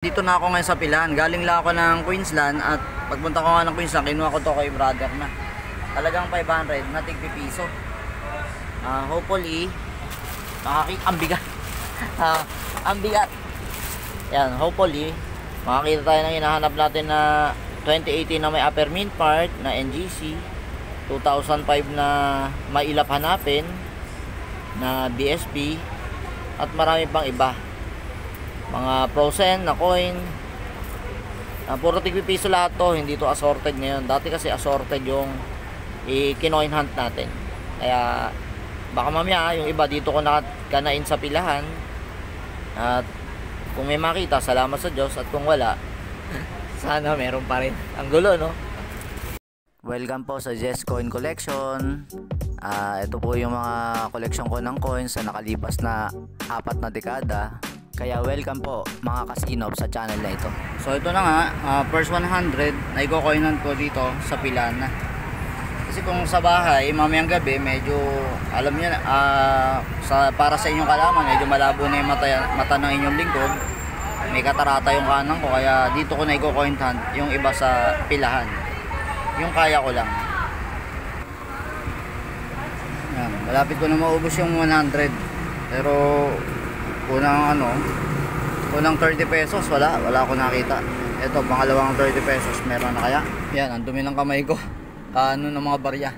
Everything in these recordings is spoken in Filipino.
Dito na ako ngayon sa Pilahan. Galing lang ako ng Queensland at pagpunta ko nga ng Queensland, kinuha ko to kay brother na. Talagang 500 na tig-piso. Hopefully, ang bigat. Ang bigat. Yan, hopefully, makakita tayo ng hinahanap natin na 2018 na may upper mint part na NGC, 2005 na mailap hanapin na BSP, at marami pang iba. Mga frozen na coin. Puro tig-piso lahat to, hindi to assorted ngayon. Dati kasi assorted yung i-kinoin hunt natin. Kaya baka mamaya yung iba dito ko nakanain sa pilahan. At kung may makita, salamat sa Diyos. At kung wala, sana meron pa rin. Ang gulo, no? Welcome po sa Jess Coin Collection. Ito po yung mga collection ko ng coins sa nakalipas na 4 na dekada. Kaya welcome po mga kasinob sa channel na ito. So ito na nga, first 100 na i-coinan ko dito sa Pilahan na. Kasi kung sa bahay, mamayang gabi, medyo, alam niyo na, para sa inyong kalaman, medyo malabo na yung mata ng inyong lingkod. May katarata yung kanan ko, kaya dito ko na i-coin hunt yung iba sa Pilahan. Yung kaya ko lang. Yan, malapit ko na maubos yung 100. Pero unang 30 pesos wala ako nakita. Ito pangalawang 30 pesos meron na kaya. Yan, ang dumi ng kamay ko. Ng mga barya.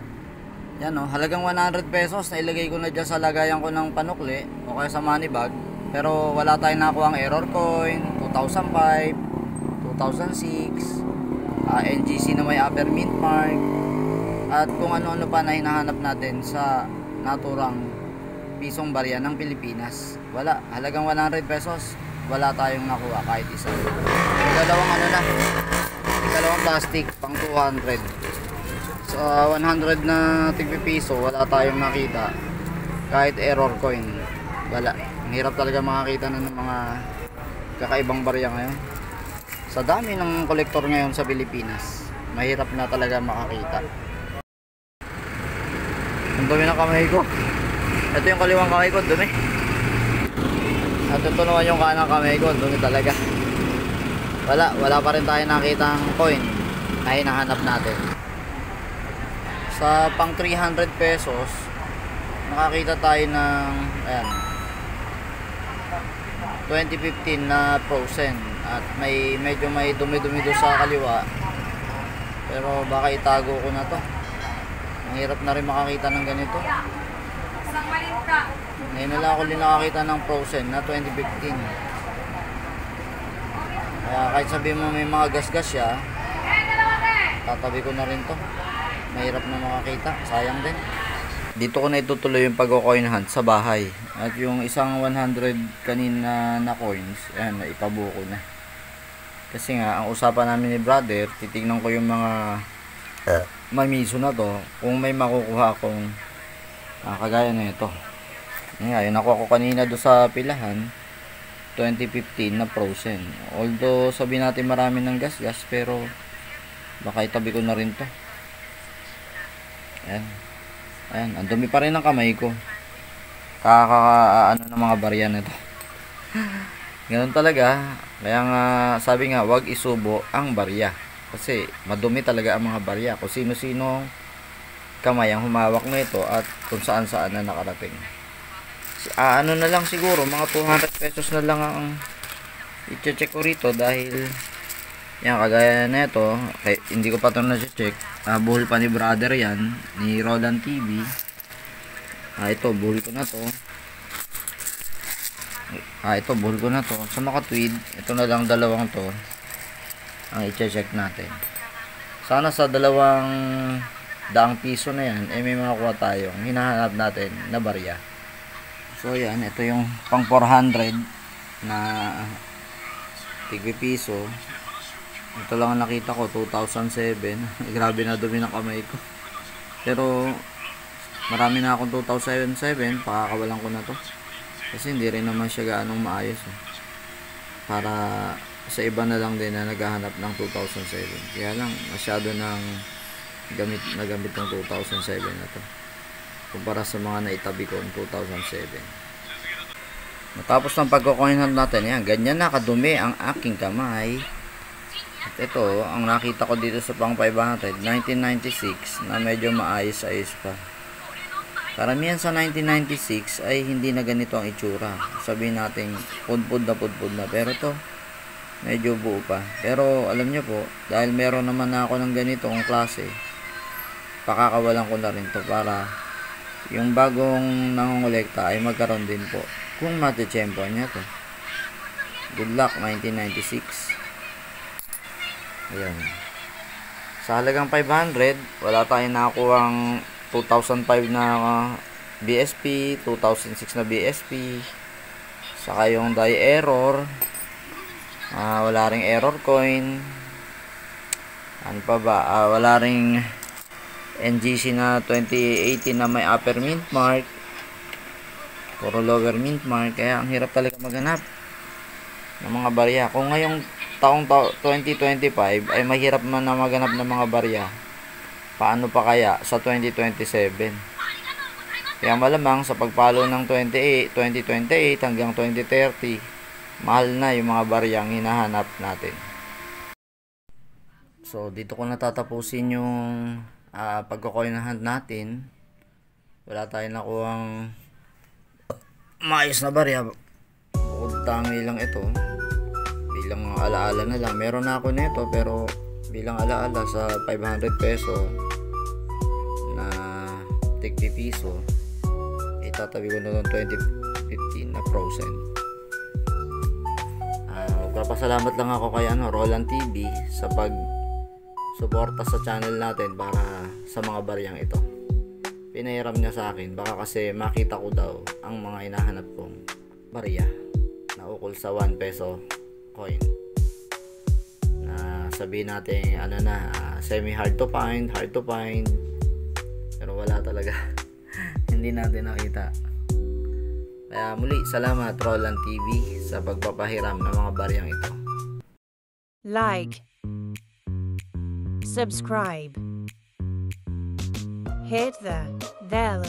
Yan halagang 100 pesos na ilagay ko na dyan sa lagayan ko ng panukli o kaya sa money bag. Pero wala tayong nakuha ang error coin 2005, 2006, NGC na may upper mint mark, at kung ano-ano pa na hinahanap natin sa naturang pisong barya ng Pilipinas. Wala, halagang 100 pesos wala tayong nakuha kahit isa. Dalawang plastic pang 200. Sa 100 na tig-piso wala tayong nakita kahit error coin. Wala, ang hirap talaga makakita ng mga kakaibang barya ngayon. Sa dami ng kolektor ngayon sa Pilipinas, mahirap na talaga makakita. Ang dumi ng kamay ko. Ito yung kaliwang kamay ko, dumi. At ito naman yung kanang kamay ko, dumi talaga. Wala pa rin tayo nakita ng coin na hinahanap natin. Sa pang 300 pesos, nakakita tayo ng, ayan, 2015 na frozen. At medyo may dumi-dumi doon sa kaliwa. Pero baka itago ko na to. Ang hirap na rin makakita ng ganito. Ngayon na lang ako nakakita ng frozen na 2015. Kaya kahit sabihin mo may mga gas-gas siya, tatabi ko na rin to. Mahirap na makakita, sayang din. Dito ko na itutuloy yung pag-coin hunt sa bahay. At yung isang 100 kanina na coins, ayan, ipabuko na. Kasi nga, ang usapan namin ni brother, titignan ko yung mga mamiso na to, kung may makukuha akong kagaya na ito. Yung nakuha ko kanina do sa Pilahan, 2015 na frozen. Although sabi natin marami ng gas-gas, pero baka itabi ko na rin to. Ayan, ang dumi pa rin ng kamay ko. Ano ng mga barya nito. Ganun talaga. Kaya nga sabi nga, wag isubo ang barya. Kasi madumi talaga ang mga barya. Kung sino-sino kamay ang humawak nito at kung saan-saan na nakarating. Ano na lang siguro, mga 200 pesos na lang ang i-check ko rito dahil yan, kagaya na ito, hindi ko pa ito na-check. Buhol pa ni brother yan, ni Roland TV. Ito, buhol ko na to. Ito, buhol ko na to. Sa nakatweed, ito na lang dalawang to ang i-check natin. Sana sa 200 piso na yan, may makuha tayo ang hinahanap natin na barya. So yan, ito yung pang 400 na tig-piso. Ito lang ang nakita ko, 2007. Grabe na dumi ng kamay ko. Pero marami na akong 2007, pakakawalan ko na to. Kasi hindi rin naman siya gaanong maayos. Para sa iba na lang din na naghahanap ng 2007. Kaya lang, masyado ng gamit ng 2007 na to kumpara sa mga naitabi ko ng 2007. Matapos ng pagko-coin hunt natin, yan, ganyan na kadumi ang aking kamay. At ito, ang nakita ko dito sa pang 500, 1996, na medyo maayos-ayos pa. Karamihan sa 1996 ay hindi na ganito ang itsura. Sabihin natin, pudpud na. Pero to, medyo buo pa. Pero alam nyo po, dahil meron naman na ako ng ganitong klase, pakakawalan ko na rin to para yung bagong nangongolekta ay magkaroon din po. Kung matitsempo niya to. Good luck 1996. Ayan. Sa halagang 500, wala tayong nakakuhang 2005 na BSP, 2006 na BSP, saka yung die error, wala ring error coin, ano pa ba, wala ring NGC na 2018 na may upper mint mark, puro lower mint mark, kaya ang hirap talaga maghanap ng mga barya. Kung ngayong taong 2025 ay mahirap man na maghanap ng mga barya, paano pa kaya sa 2027? Kaya malamang sa pagpalo ng 2028 hanggang 2030, mahal na yung mga baryang hinahanap natin. So dito ko natatapusin yung pagko-coin hunt natin. Wala tayong nakuhang maayos na barya, bukod tangi lang ito. Bilang alaala na lang, meron na ako nito, pero bilang alaala sa 500 peso na tigpi piso, itatabi ko na ng 2015 na frozen. Magpapasalamat lang ako kay Roland TV sa pag suporta sa channel natin para sa mga baryang ito. Pinahiram niya sa akin, baka kasi makita ko daw ang mga hinahanap kong barya na ukol sa 1 peso coin, na sabihin natin semi hard to find, pero wala talaga. Hindi natin nakita. Kaya muli, salamat Roland TV sa pagpapahiram ng mga baryang ito. Like, subscribe, hit the bell